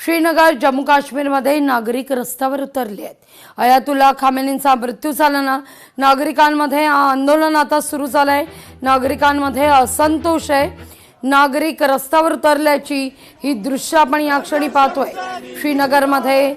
श्रीनगर जम्मू काश्मीरमध्ये नागरिक रस्त्यावर उतरले आहेत। अयातुल्ला खामेनींचा मृत्यू झाल्यानं नागरिकांमध्ये आंदोलन आता सुरू झालंय। नागरिकांमध्ये असंतोष आहे। नागरिक रस्त्यावर उतरल्याची ही दृश्य आपण या क्षणी पाहतोय। श्रीनगरमध्ये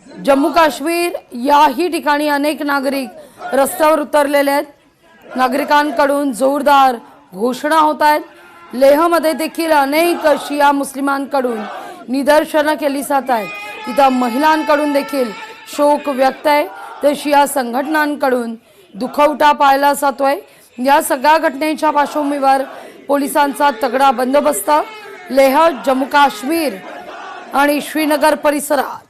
जम्मू काश्मीर याही ठिकाणी अनेक नागरिक रस्त्यावर उतरलेले आहेत। नागरिकांकडून जोरदार घोषणा होत आहेत। लेहमध्ये देखील अनेक शिया मुस्लिमांकडून निदर्शनं केली जात आहेत। तिथं महिलांकडून देखील शोक व्यक्त आहे, तर शिया संघटनांकडून दुखवटा पाहायला जातोय। या सगळ्या घटनेच्या पार्श्वभूमीवर पोलिसांचा तगडा बंदोबस्त लेह, जम्मू काश्मीर आणि श्रीनगर परिसरात।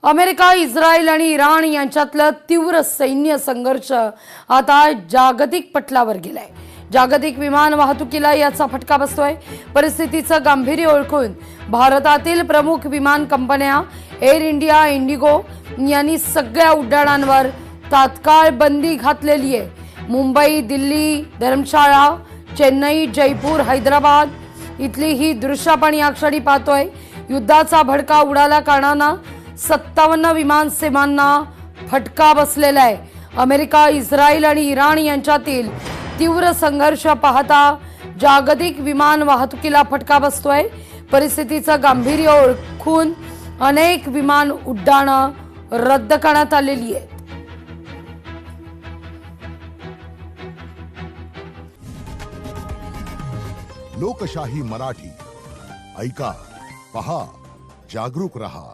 अमेरिका, इस्रायल आणि इराण यांच्यातलं तीव्र सैन्य संघर्ष आता जागतिक पटलावर गेलाय। जागतिक विमान वाहतुकीला याचा फटका बसतोय। परिस्थितीचं गांभीर्य ओळखून भारतातील प्रमुख विमान कंपन्या एअर इंडिया, इंडिगो यांनी सगळ्या उड्डाणांवर तात्काळ बंदी घातलेली आहे। मुंबई, दिल्ली, धर्मशाळा, चेन्नई, जयपूर, हैदराबाद इथली ही दृश्य आपण या क्षणी पाहतोय। युद्धाचा भडका उडाल्या कारणानं 57 विमान सेवांना फटका बसलेला आहे। अमेरिका, इस्रायल आणि इराण यांच्यातील तीव्र संघर्ष पाहता जागतिक विमान वाहतुकीला फटका बसतोय। परिस्थितीचं गांभीर्य ओळखून अनेक विमान उड्डाणं रद्द करण्यात आलेली आहेत। लोकशाही मराठी ऐका, पहा, जागरूक रहा।